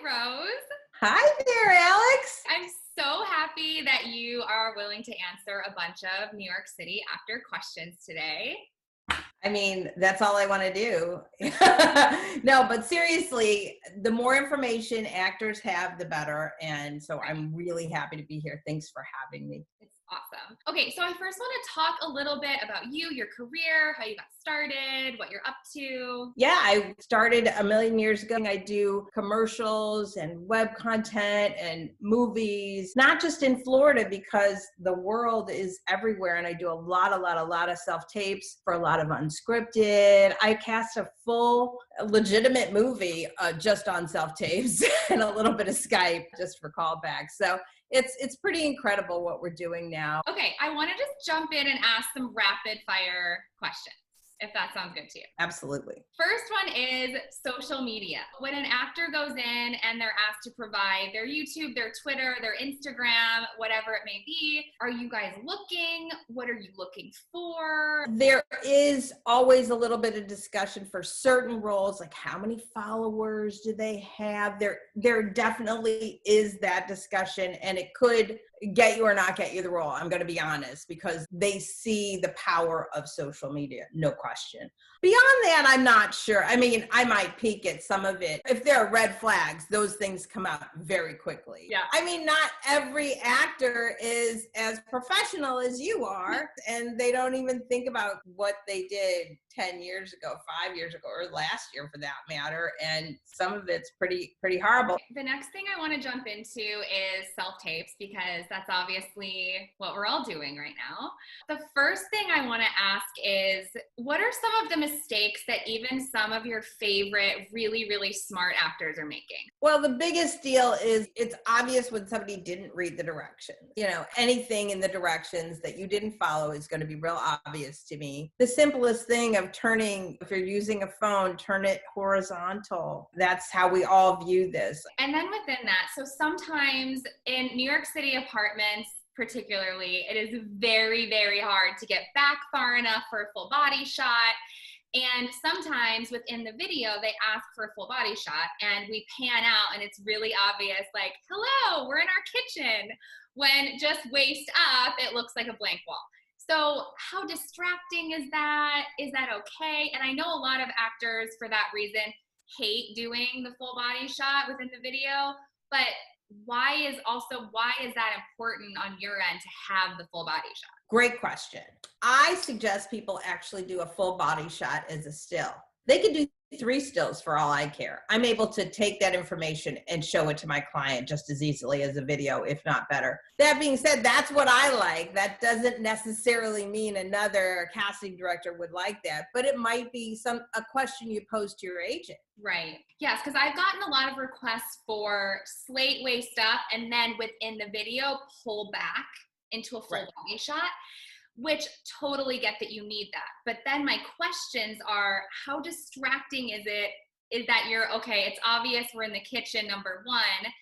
Rose. Hi there, Alex. I'm so happy that you are willing to answer a bunch of New York City actor questions today. I mean, that's all I want to do. No, but seriously, the more information actors have, the better. And so I'm really happy to be here. Thanks for having me. It's awesome. Okay, so I first want to talk a little bit about you, your career, how you got started, what you're up to. Yeah, I started a million years ago. I do commercials and web content and movies, not just in Florida because the world is everywhere. And I do a lot of self-tapes for a lot of unscripted. I cast a full legitimate movie just on self-tapes and a little bit of Skype just for callbacks. So it's pretty incredible what we're doing now. Okay, I want to just jump in and ask some rapid fire questions, if that sounds good to you. Absolutely. First one is social media. When an actor goes in and they're asked to provide their YouTube, their Twitter, their Instagram, whatever it may be, are you guys looking? What are you looking for? There is always a little bit of discussion for certain roles, like how many followers do they have? There definitely is that discussion, and it could get you or not get you the role. I'm going to be honest, because they see the power of social media, no question. Beyond that, I'm not sure. I mean, I might peek at some of it. If there are red flags, those things come out very quickly. Yeah. I mean, not every actor is as professional as you are, and they don't even think about what they did 10 years ago, 5 years ago, or last year for that matter. And some of it's pretty horrible. The next thing I want to jump into is self-tapes, because that's obviously what we're all doing right now. The first thing I want to ask is, what are some of the mistakes that even some of your favorite really smart actors are making? Well, the biggest deal is it's obvious when somebody didn't read the directions. You know, anything in the directions that you didn't follow is going to be real obvious to me. The simplest thing of turning, if you're using a phone, turn it horizontal. That's how we all view this. And then within that, so sometimes in New York City apartments, particularly, it is very hard to get back far enough for a full body shot. And sometimes within the video, they ask for a full body shot and we pan out and it's really obvious, like, hello, we're in our kitchen. When just waist up, it looks like a blank wall. So how distracting is that? Is that okay? And I know a lot of actors, for that reason, hate doing the full body shot within the video, but why is that important on your end to have the full body shot? Great question. I suggest people actually do a full body shot as a still. They could do 3 stills for all I care. I'm able to take that information and show it to my client just as easily as a video, if not better. That being said, that's what I like. That doesn't necessarily mean another casting director would like that, but it might be a question you pose to your agent. Right. Yes, because I've gotten a lot of requests for slate waist up and then within the video pull back into a full body shot, which totally get that you need that. But then my questions are, how distracting is it? Is that okay, it's obvious we're in the kitchen, number one.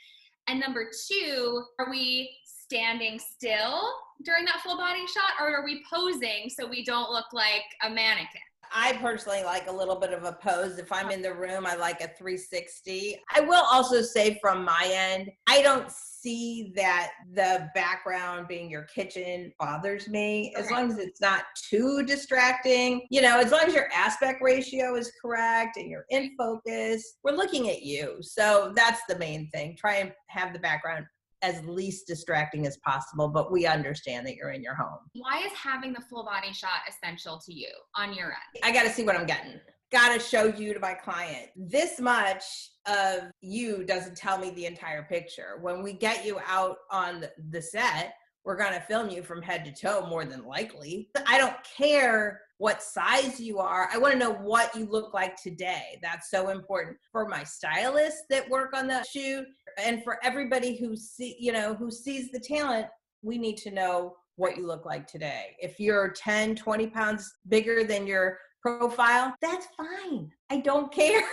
And number two, are we standing still during that full body shot, or are we posing so we don't look like a mannequin? I personally like a little bit of a pose. If I'm in the room, I like a 360. I will also say from my end, I don't see that the background being your kitchen bothers me, as long as it's not too distracting. You know, as long as your aspect ratio is correct and you're in focus, we're looking at you. So that's the main thing. Try and have the background as least distracting as possible, but we understand that you're in your home. Why is having the full body shot essential to you on your end? I got to see what I'm getting. Got to show you to my client. This much of you doesn't tell me the entire picture. When we get you out on the set, we're going to film you from head to toe, more than likely. I don't care what size you are. I want to know what you look like today. That's so important for my stylists that work on the shoot, and for everybody who sees the talent. We need to know what you look like today. If you're 10, 20 pounds bigger than your profile, that's fine. I don't care.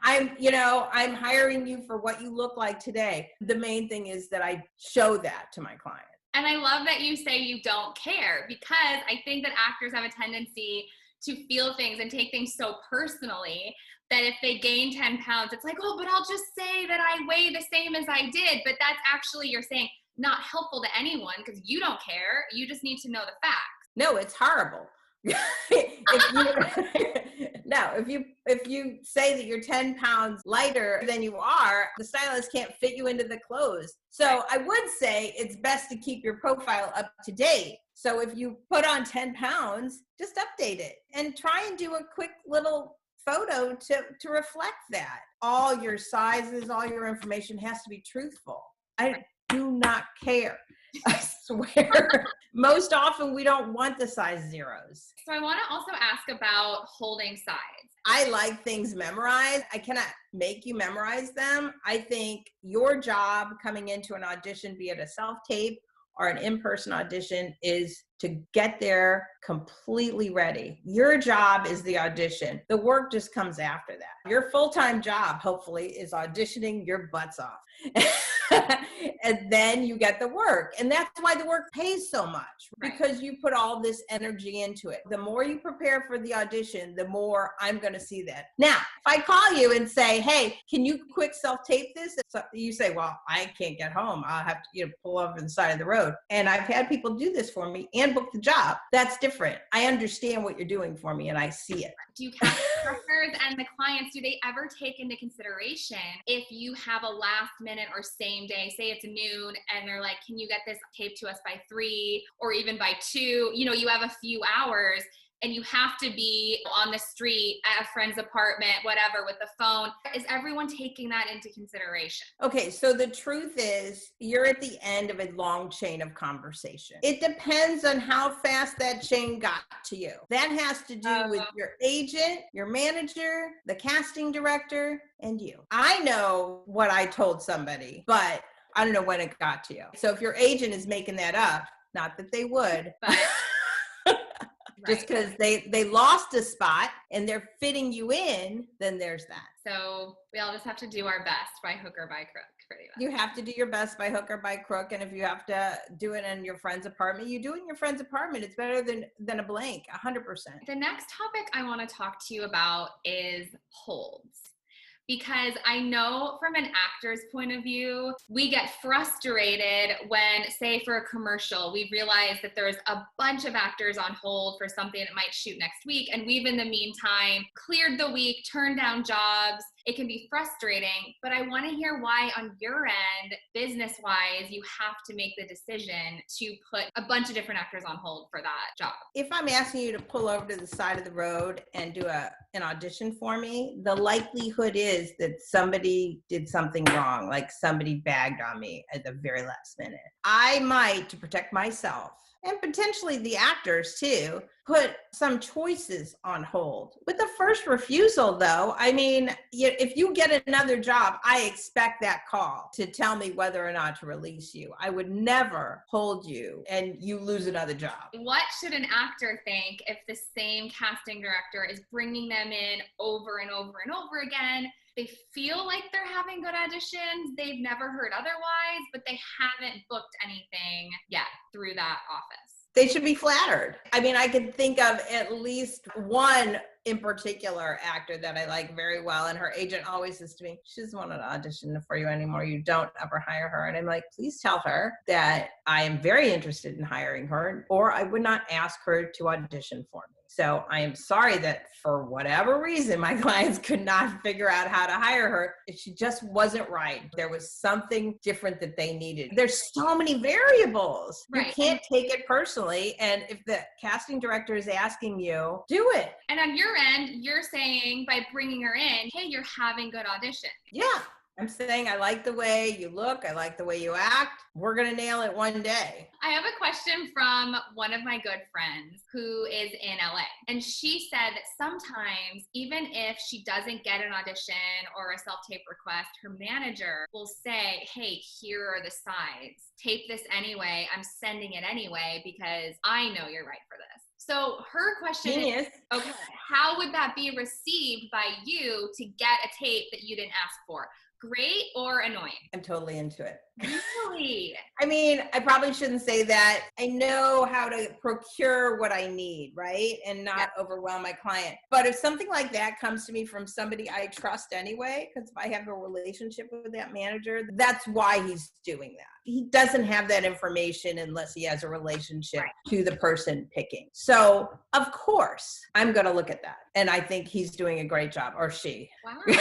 I'm hiring you for what you look like today. The main thing is that I show that to my client. And I love that you say you don't care, because I think that actors have a tendency to feel things and take things so personally. that if they gain 10 pounds, it's like, oh, but I'll just say that I weigh the same as I did. But that's actually, you're saying, not helpful to anyone because you don't care. You just need to know the facts. No, it's horrible. if you say that you're 10 pounds lighter than you are, the stylist can't fit you into the clothes. So I would say it's best to keep your profile up to date. So if you put on 10 pounds, just update it and try and do a quick little photo to reflect that. All your sizes, all your information has to be truthful. I do not care. I swear. Most often we don't want the size zeros. So I want to also ask about holding sides. I like things memorized. I cannot make you memorize them. I think your job coming into an audition, be it a self-tape or an in-person audition, is to get there completely ready. Your job is the audition. The work just comes after that. Your full-time job, hopefully, is auditioning your butts off. And then you get the work. And that's why the work pays so much, because you put all this energy into it. The more you prepare for the audition, the more I'm going to see that. Now, if I call you and say, hey, can you quick self-tape this? So you say, well, I can't get home. I'll have to pull over the side of the road. And I've had people do this for me and book the job. That's different. I understand what you're doing for me and I see it. Do you casting directors and the clients, do they ever take into consideration if you have a last minute or same day, say it's noon and they're like, can you get this taped to us by 3 or even by 2? You have a few hours and you have to be on the street at a friend's apartment, whatever, with the phone. Is everyone taking that into consideration? Okay, so the truth is you're at the end of a long chain of conversation. It depends on how fast that chain got to you. That has to do with your agent, your manager, the casting director, and you. I know what I told somebody, but I don't know when it got to you. So if your agent is making that up, not that they would, but just because they lost a spot and they're fitting you in, then there's that. So we all just have to do our best by hook or by crook. You have to do your best by hook or by crook. And if you have to do it in your friend's apartment, you do it in your friend's apartment. It's better than a blank, 100%. The next topic I want to talk to you about is holds. Because I know from an actor's point of view, we get frustrated when, say for a commercial, we realize that there's a bunch of actors on hold for something that might shoot next week. And we've in the meantime cleared the week, turned down jobs. It can be frustrating, but I want to hear why on your end, business-wise, you have to make the decision to put a bunch of different actors on hold for that job. If I'm asking you to pull over to the side of the road and do an audition for me, the likelihood is that somebody did something wrong, like somebody bagged on me at the very last minute. I might, to protect myself, and potentially the actors too, put some choices on hold. With the first refusal though, I mean, if you get another job, I expect that call to tell me whether or not to release you. I would never hold you and you lose another job. What should an actor think if the same casting director is bringing them in over and over and over again? They feel like they're having good auditions. They've never heard otherwise, but they haven't booked anything yet through that office. They should be flattered. I mean, I can think of at least one in particular actor that I like very well, and her agent always says to me, she doesn't want to audition for you anymore. You don't ever hire her. And I'm like, please tell her that I am very interested in hiring her, or I would not ask her to audition for me. So I am sorry that for whatever reason, my clients could not figure out how to hire her. She just wasn't right. There was something different that they needed. There's so many variables. Right. You can't take it personally. And if the casting director is asking you, do it. And on your end, you're saying by bringing her in, hey, you're having good audition. Yeah. I'm saying I like the way you look. I like the way you act. We're going to nail it one day. I have a question from one of my good friends who is in LA. And she said that sometimes, even if she doesn't get an audition or a self-tape request, her manager will say, hey, here are the sides. Tape this anyway. I'm sending it anyway because I know you're right for this. So her question is, okay, how would that be received by you to get a tape that you didn't ask for? Great or annoying? I'm totally into it. Really? I mean, I probably shouldn't say that. I know how to procure what I need, right? And not overwhelm my client. But if something like that comes to me from somebody I trust anyway, because if I have a relationship with that manager, that's why he's doing that. He doesn't have that information unless he has a relationship to the person picking. So, of course, I'm going to look at that. And I think he's doing a great job, or she. Wow.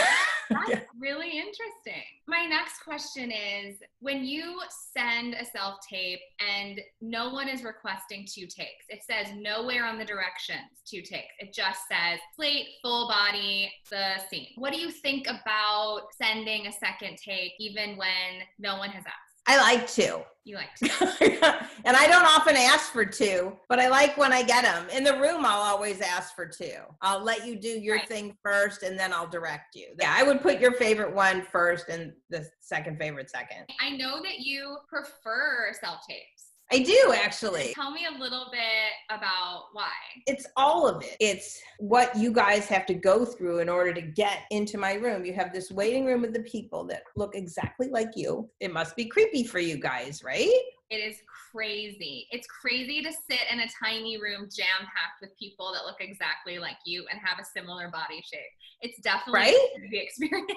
That's really interesting. My next question is, when you send a self-tape and no one is requesting 2 takes, it says nowhere on the directions 2 takes. It just says slate, full body, the scene. What do you think about sending a second take even when no one has asked? I like 2. You like 2. And I don't often ask for 2, but I like when I get them. In the room, I'll always ask for 2. I'll let you do your thing first, and then I'll direct you. Yeah, I would put your favorite one first and the second favorite second. I know that you prefer self-tapes. I do, actually. Tell me a little bit about why. It's all of it. It's what you guys have to go through in order to get into my room. You have this waiting room with the people that look exactly like you. It must be creepy for you guys, right? It is crazy. It's crazy to sit in a tiny room jam-packed with people that look exactly like you and have a similar body shape. It's definitely a creepy experience.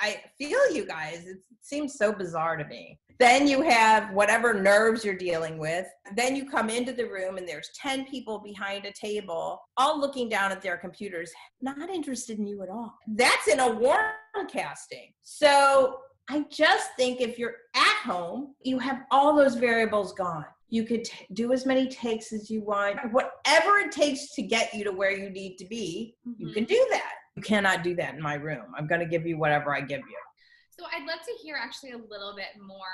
I feel you guys. It seems so bizarre to me. Then you have whatever nerves you're dealing with. Then you come into the room and there's 10 people behind a table, all looking down at their computers, not interested in you at all. That's in a warm casting. So I just think if you're at home, you have all those variables gone. You could do as many takes as you want. Whatever it takes to get you to where you need to be, you can do that. You cannot do that in my room. I'm going to give you whatever I give you. So I'd love to hear actually a little bit more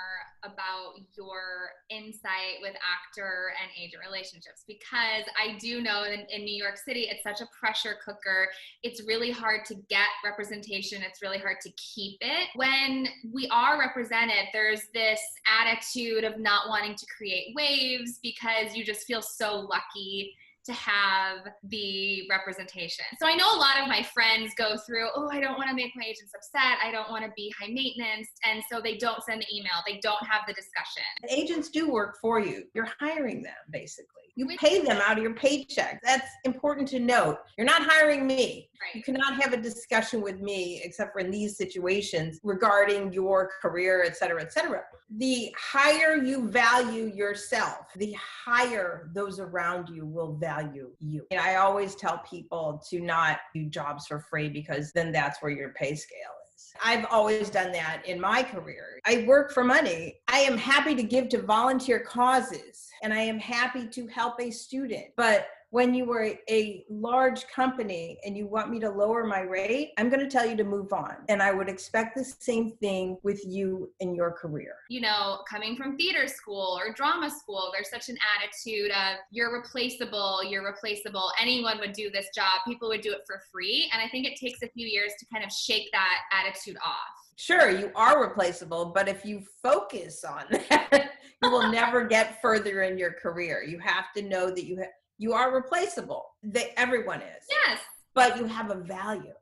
about your insight with actor and agent relationships, because I do know that in New York City, it's such a pressure cooker. It's really hard to get representation. It's really hard to keep it. When we are represented, there's this attitude of not wanting to create waves because you just feel so lucky to have the representation. So I know a lot of my friends go through, oh, I don't want to make my agents upset. I don't want to be high maintenance. And so they don't send the email. They don't have the discussion. Agents do work for you. You're hiring them, basically. You pay them out of your paycheck. That's important to note. You're not hiring me. Right. You cannot have a discussion with me, except for in these situations, regarding your career, et cetera, et cetera. The higher you value yourself, the higher those around you will value you. And I always tell people to not do jobs for free, because then that's where your pay scale is. I've always done that in my career. I work for money. I am happy to give to volunteer causes, and I am happy to help a student. But when you were a large company and you want me to lower my rate, I'm going to tell you to move on. And I would expect the same thing with you in your career. You know, coming from theater school or drama school, there's such an attitude of you're replaceable, anyone would do this job, people would do it for free. And I think it takes a few years to kind of shake that attitude off. Sure, you are replaceable, but if you focus on that, you will never get further in your career. You have to know that you are replaceable. Everyone is. Yes. But you have a value.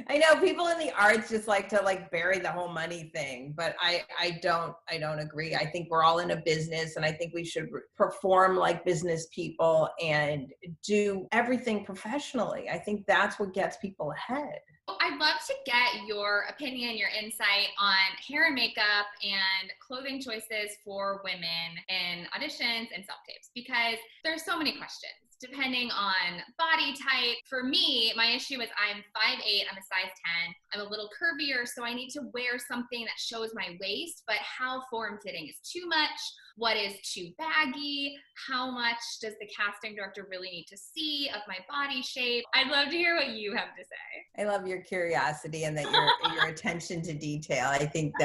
I know people in the arts just like to bury the whole money thing, but I don't agree. I think we're all in a business, and I think we should perform like business people and do everything professionally. I think that's what gets people ahead. I'd love to get your opinion, your insight on hair and makeup and clothing choices for women in auditions and self-tapes, because there's so many questions depending on body type. For me, my issue is I'm 5'8", I'm a size 10. I'm a little curvier, so I need to wear something that shows my waist, but how form-fitting is too much? What is too baggy? How much does the casting director really need to see of my body shape? I'd love to hear what you have to say. I love your curiosity and that your attention to detail. I think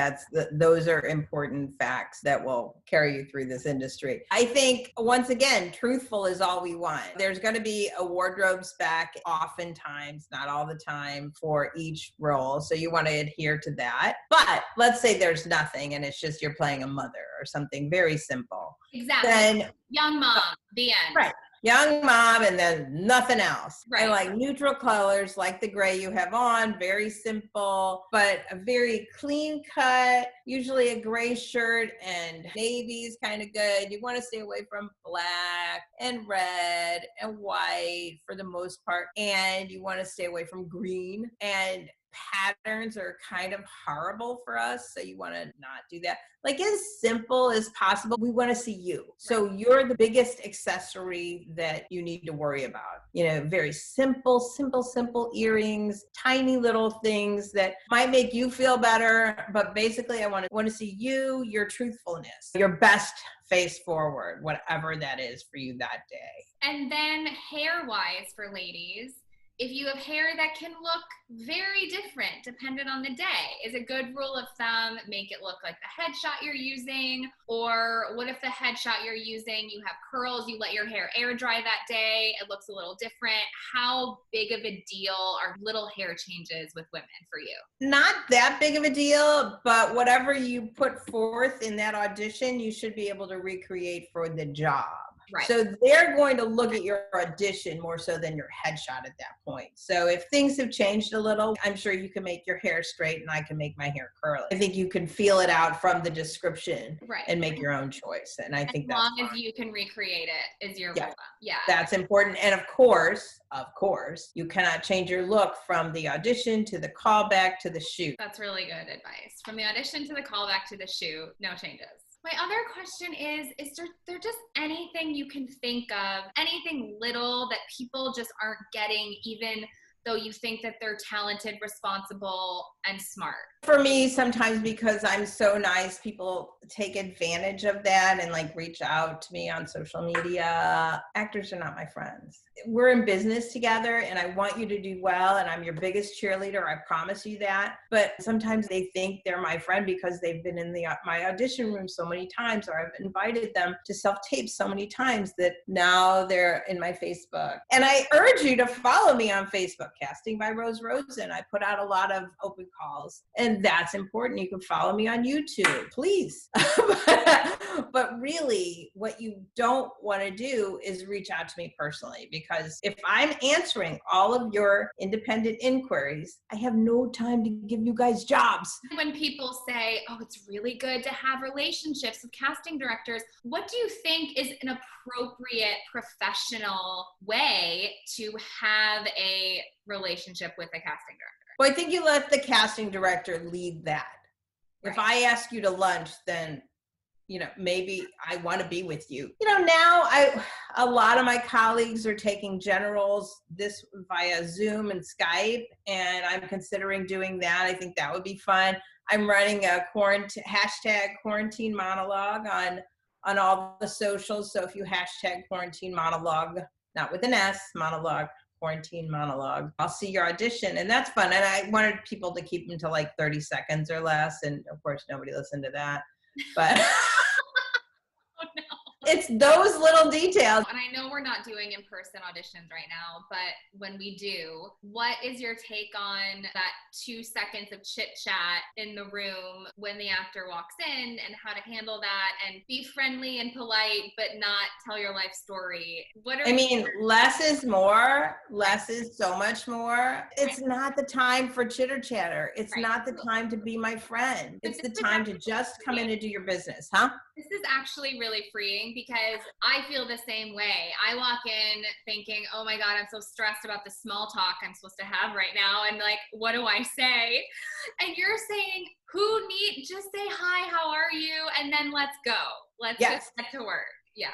those are important facts that will carry you through this industry. I think, once again, truthful is all we want. There's going to be a wardrobe spec oftentimes, not all the time, for each role. So you want to adhere to that. But let's say there's nothing and it's just you're playing a mother or something very simple. Exactly. Then, young mom, the end. Right. young mom, and then nothing else. Right. I like neutral colors, like the gray you have on, very simple, but a very clean cut, usually a gray shirt, and navy is kind of good. You want to stay away from black and red and white for the most part, and you want to stay away from green, and patterns are kind of horrible for us, so you want to not do that. Like as simple as possible. We want to see you. So you're the biggest accessory that you need to worry about. You know, very simple earrings, tiny little things that might make you feel better. But basically I want to see you, your truthfulness, your best face forward, whatever that is for you that day. And then hair-wise for ladies, if you have hair that can look very different depending on the day, is a good rule of thumb, make it look like the headshot you're using? Or what if the headshot you're using, you have curls, you let your hair air dry that day, it looks a little different? How big of a deal are little hair changes with women for you? Not that big of a deal, but whatever you put forth in that audition, you should be able to recreate for the job. Right. So they're going to look at your audition more so than your headshot at that point. So if things have changed a little, I'm sure you can make your hair straight and I can make my hair curly. I think you can feel it out from the description and make your own choice. And I think that's as long as you can recreate it is your goal. Yeah. That's important. And of course, you cannot change your look from the audition to the callback to the shoot. That's really good advice. From the audition to the callback to the shoot, no changes. My other question is there just anything you can think of, anything little that people just aren't getting, even though you think that they're talented, responsible, and smart? For me, sometimes because I'm so nice, people take advantage of that and like reach out to me on social media. Actors are not my friends. We're in business together and I want you to do well and I'm your biggest cheerleader. I promise you that. But sometimes they think they're my friend because they've been in my audition room so many times, or I've invited them to self-tape so many times that now they're in my Facebook. And I urge you to follow me on Facebook, Casting by Rose Rosen. I put out a lot of open calls and that's important. You can follow me on YouTube, please. But really what you don't want to do is reach out to me personally, because if I'm answering all of your independent inquiries, I have no time to give you guys jobs. When people say, oh, it's really good to have relationships with casting directors, what do you think is an appropriate professional way to have a relationship with a casting director? Well, I think you let the casting director lead that. Right. If I ask you to lunch, then, you know, maybe I want to be with you. You know, now a lot of my colleagues are taking generals this via Zoom and Skype, and I'm considering doing that. I think that would be fun. I'm running a hashtag quarantine monologue on all the socials. So if you hashtag quarantine monologue, not with an S, monologue, quarantine monologue, I'll see your audition, and that's fun. And I wanted people to keep them to like 30 seconds or less, and of course nobody listened to that, but oh no. It's those little details. And I know we're not doing in-person auditions right now, but when we do, what is your take on that 2 seconds of chit chat in the room when the actor walks in, and how to handle that and be friendly and polite, but not tell your life story? Less is more. Less is so much more. It's not the time for chitter chatter. It's not the time to be my friend. It's the time to just come in and do your business, huh? This is actually really freeing because I feel the same way. I walk in thinking, oh my God, I'm so stressed about the small talk I'm supposed to have right now. And like, what do I say? And you're saying, just say hi, how are you? And then let's go. Let's just get to work. Yeah.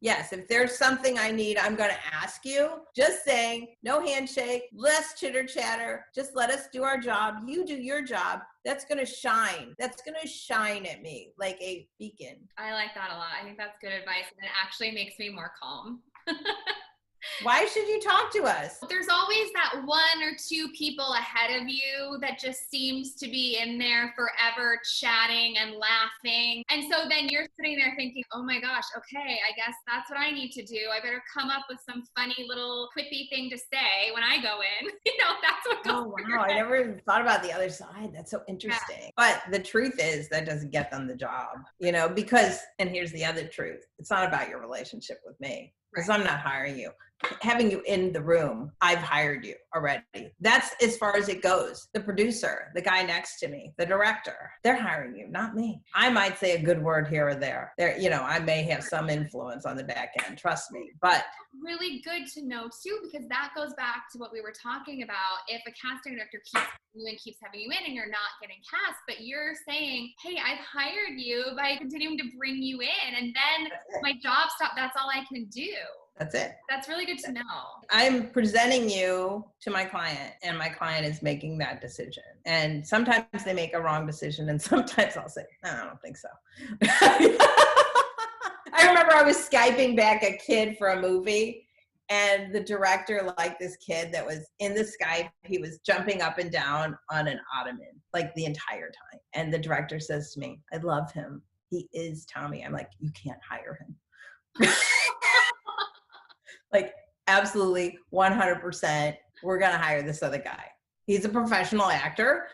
Yes. If there's something I need, I'm going to ask you. Just saying, no handshake, less chitter chatter. Just let us do our job. You do your job. That's going to shine. That's going to shine at me like a beacon. I like that a lot. I think that's good advice. And it actually makes me more calm. Why should you talk to us? There's always that 1 or 2 people ahead of you that just seems to be in there forever chatting and laughing. And so then you're sitting there thinking, oh my gosh, okay, I guess that's what I need to do. I better come up with some funny little quippy thing to say when I go in. That's what goes through your head. I never even thought about the other side. That's so interesting. Yeah. But the truth is that doesn't get them the job, because, and here's the other truth. It's not about your relationship with me. because I'm not hiring you. Having you in the room, I've hired you already. That's as far as it goes. The producer, the guy next to me, the director, they're hiring you, not me. I might say a good word here or there. I may have some influence on the back end, trust me, but really good to know too, because that goes back to what we were talking about. If a casting director keeps you and keeps having you in and you're not getting cast, but you're saying, hey, I've hired you by continuing to bring you in, and then my job stopped, that's all I can do. That's it. That's really good to know. I'm presenting you to my client, and my client is making that decision. And sometimes they make a wrong decision, and sometimes I'll say, no, I don't think so. I remember I was Skyping back a kid for a movie, and the director liked this kid that was in the Skype. He was jumping up and down on an ottoman, like the entire time. And the director says to me, I love him. He is Tommy. I'm like, you can't hire him. Like, absolutely 100%, we're going to hire this other guy. He's a professional actor.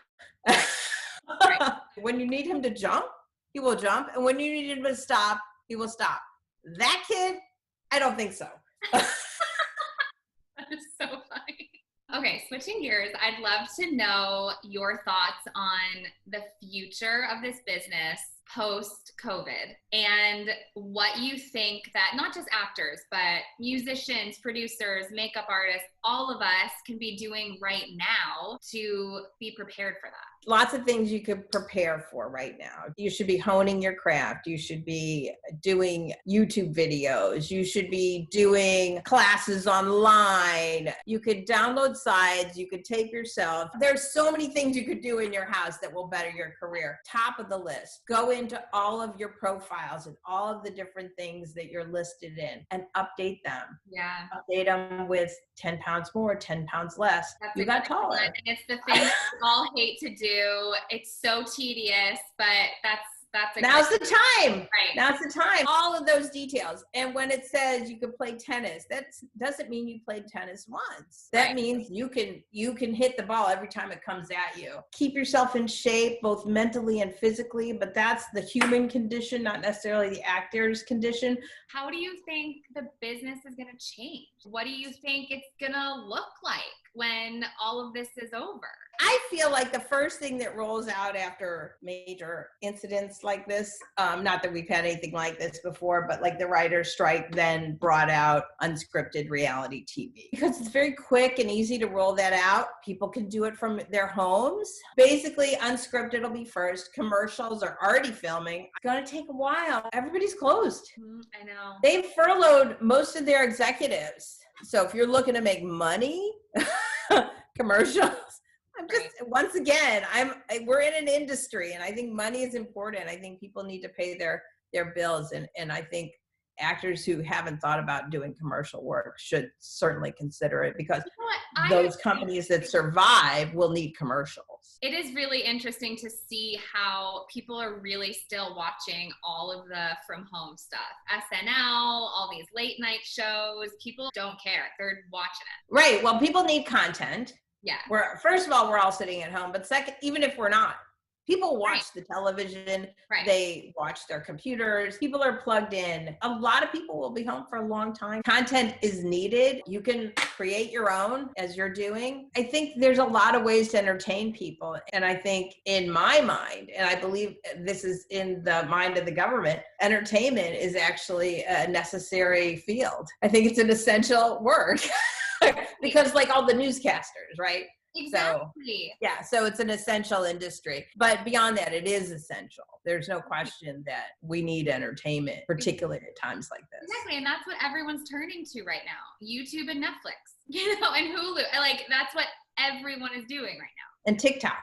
When you need him to jump, he will jump. And when you need him to stop, he will stop. That kid, I don't think so. That is so funny. Okay, switching gears, I'd love to know your thoughts on the future of this business post-COVID, and what you think that not just actors, but musicians, producers, makeup artists, all of us can be doing right now to be prepared for that. Lots of things you could prepare for right now. You should be honing your craft. You should be doing YouTube videos. You should be doing classes online. You could download sites. You could tape yourself. There's so many things you could do in your house that will better your career. Top of the list. Go into all of your profiles and all of the different things that you're listed in and update them. Yeah. Update them with 10 pounds more, 10 pounds less. That's you got taller. And it's the thing that we all hate to do. It's so tedious, but that's now's the time. Right. Now's the time. All of those details. And when it says you can play tennis, that doesn't mean you played tennis once. That means you can hit the ball every time it comes at you. Keep yourself in shape, both mentally and physically, but that's the human condition, not necessarily the actor's condition. How do you think the business is going to change? What do you think it's going to look like when all of this is over? I feel like the first thing that rolls out after major incidents like this, not that we've had anything like this before, but like the writer's strike then brought out unscripted reality TV. Because it's very quick and easy to roll that out. People can do it from their homes. Basically, unscripted will be first. Commercials are already filming. It's going to take a while. Everybody's closed. I know. They've furloughed most of their executives. So if you're looking to make money, commercials, once again, we're in an industry, and I think money is important. I think people need to pay their bills. And I think actors who haven't thought about doing commercial work should certainly consider it, because those companies that survive will need commercials. It is really interesting to see how people are really still watching all of the from home stuff. SNL, all these late night shows, people don't care. They're watching it. Right. Well, people need content. Yeah. First of all, we're all sitting at home, but second, even if we're not, people watch the television, they watch their computers, people are plugged in. A lot of people will be home for a long time. Content is needed. You can create your own as you're doing. I think there's a lot of ways to entertain people. And I think in my mind, and I believe this is in the mind of the government, entertainment is actually a necessary field. I think it's an essential work. Because like all the newscasters, right? Exactly. So it's an essential industry. But beyond that, it is essential. There's no question that we need entertainment, particularly at times like this. Exactly. And that's what everyone's turning to right now. YouTube and Netflix, and Hulu. Like, that's what everyone is doing right now. And TikTok.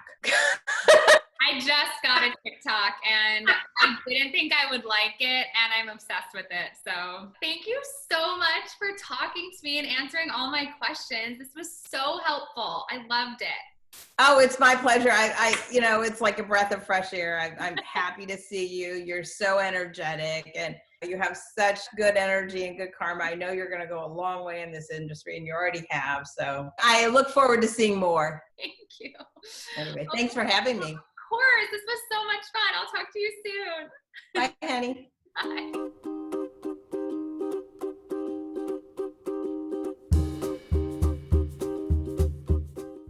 I just got a TikTok, and I didn't think I would like it, and I'm obsessed with it. So thank you so much for talking to me and answering all my questions. This was so helpful. I loved it. Oh, it's my pleasure. It's like a breath of fresh air. I'm happy to see you. You're so energetic, and you have such good energy and good karma. I know you're going to go a long way in this industry, and you already have. So I look forward to seeing more. Thank you. Anyway, thanks for having me. Of course. This was so much fun. I'll talk to you soon. Bye, honey. Bye.